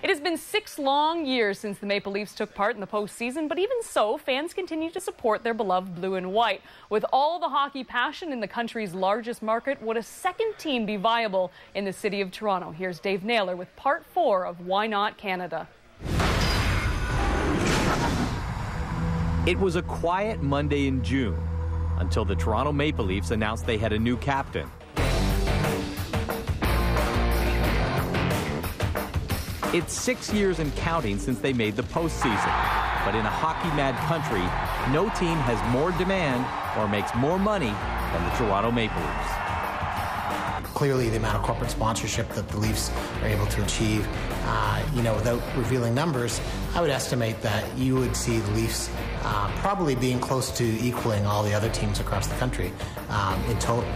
It has been 6 long years since the Maple Leafs took part in the postseason, but even so, fans continue to support their beloved blue and white. With all the hockey passion in the country's largest market, would a second team be viable in the city of Toronto? Here's Dave Naylor with part 4 of Why Not Canada. It was a quiet Monday in June until the Toronto Maple Leafs announced they had a new captain. It's 6 years and counting since they made the postseason. But in a hockey-mad country, no team has more demand or makes more money than the Toronto Maple Leafs. Clearly, the amount of corporate sponsorship that the Leafs are able to achieve, without revealing numbers, I would estimate that you would see the Leafs probably being close to equaling all the other teams across the country in total.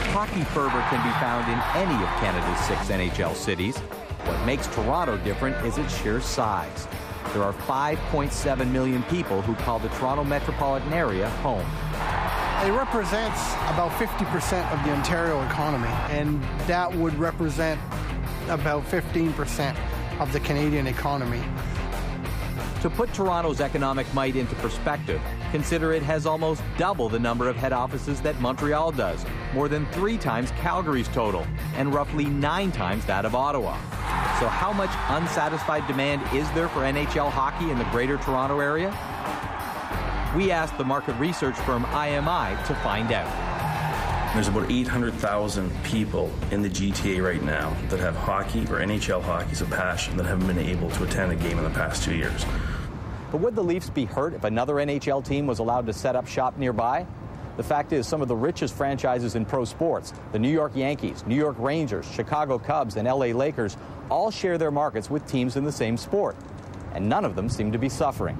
Hockey fervor can be found in any of Canada's 6 NHL cities. What makes Toronto different is its sheer size. There are 5.7 million people who call the Toronto metropolitan area home. It represents about 50% of the Ontario economy, and that would represent about 15% of the Canadian economy. To put Toronto's economic might into perspective, consider it has almost double the number of head offices that Montreal does, more than 3 times Calgary's total, and roughly 9 times that of Ottawa. So how much unsatisfied demand is there for NHL hockey in the Greater Toronto area? We asked the market research firm IMI to find out. There's about 800,000 people in the GTA right now that have hockey or NHL hockey as a passion that haven't been able to attend a game in the past 2 years. But would the Leafs be hurt if another NHL team was allowed to set up shop nearby? The fact is, some of the richest franchises in pro sports, the New York Yankees, New York Rangers, Chicago Cubs, and LA Lakers, all share their markets with teams in the same sport. And none of them seem to be suffering.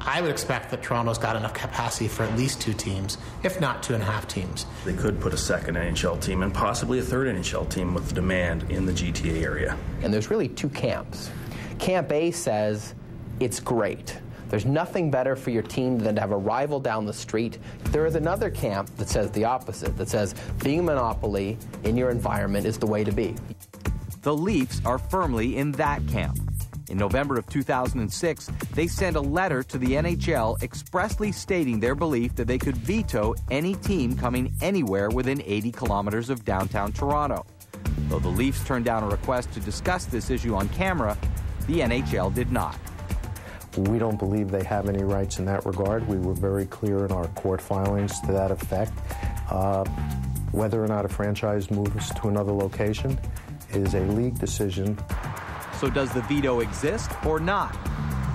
I would expect that Toronto's got enough capacity for at least 2 teams, if not 2.5 teams. They could put a second NHL team and possibly a third NHL team with demand in the GTA area. And there's really 2 camps. Camp A says it's great. There's nothing better for your team than to have a rival down the street. There is another camp that says the opposite, that says being a monopoly in your environment is the way to be. The Leafs are firmly in that camp. In November of 2006, they sent a letter to the NHL expressly stating their belief that they could veto any team coming anywhere within 80 kilometers of downtown Toronto. Though the Leafs turned down a request to discuss this issue on camera, the NHL did not. We don't believe they have any rights in that regard. We were very clear in our court filings to that effect. Whether or not a franchise moves to another location is a league decision. So does the veto exist or not?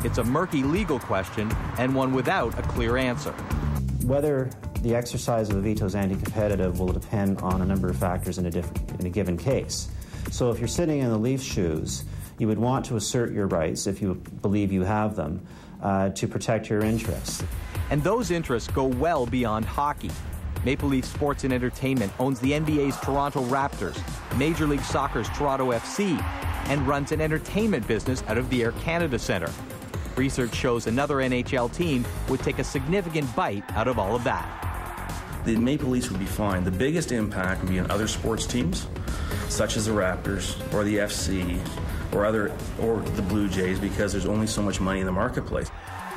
It's a murky legal question and one without a clear answer. Whether the exercise of a veto is anti-competitive will depend on a number of factors in a given case. So if you're sitting in the Leafs' shoes, you would want to assert your rights, if you believe you have them, to protect your interests. And those interests go well beyond hockey. Maple Leaf Sports and Entertainment owns the NBA's Toronto Raptors, Major League Soccer's Toronto FC, and runs an entertainment business out of the Air Canada Centre. Research shows another NHL team would take a significant bite out of all of that. The Maple Leafs would be fine. The biggest impact would be on other sports teams, such as the Raptors or the FC or the Blue Jays, because there's only so much money in the marketplace.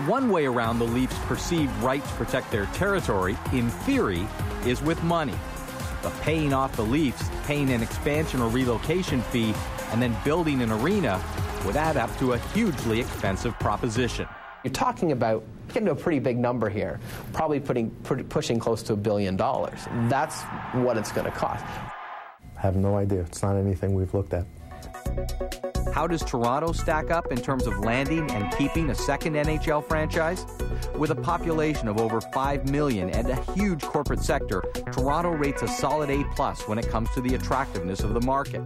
One way around the Leafs' perceived right to protect their territory, in theory, is with money. But paying off the Leafs, paying an expansion or relocation fee, and then building an arena would add up to a hugely expensive proposition. You're talking about getting to a pretty big number here, probably pushing close to $1 billion. That's what it's going to cost. I have no idea. It's not anything we've looked at. How does Toronto stack up in terms of landing and keeping a second NHL franchise? With a population of over 5 million and a huge corporate sector, Toronto rates a solid A+ when it comes to the attractiveness of the market.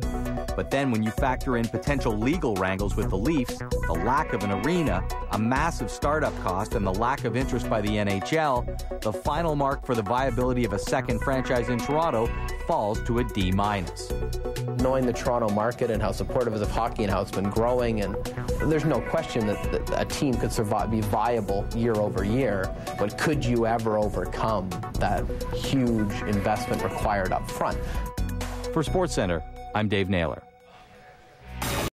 But then when you factor in potential legal wrangles with the Leafs, the lack of an arena, a massive startup cost, and the lack of interest by the NHL, the final mark for the viability of a second franchise in Toronto falls to a D-. Knowing the Toronto market and how supportive of hockey and how it's been growing, and there's no question that a team could be viable year over year, but could you ever overcome that huge investment required up front? For SportsCenter, I'm Dave Naylor.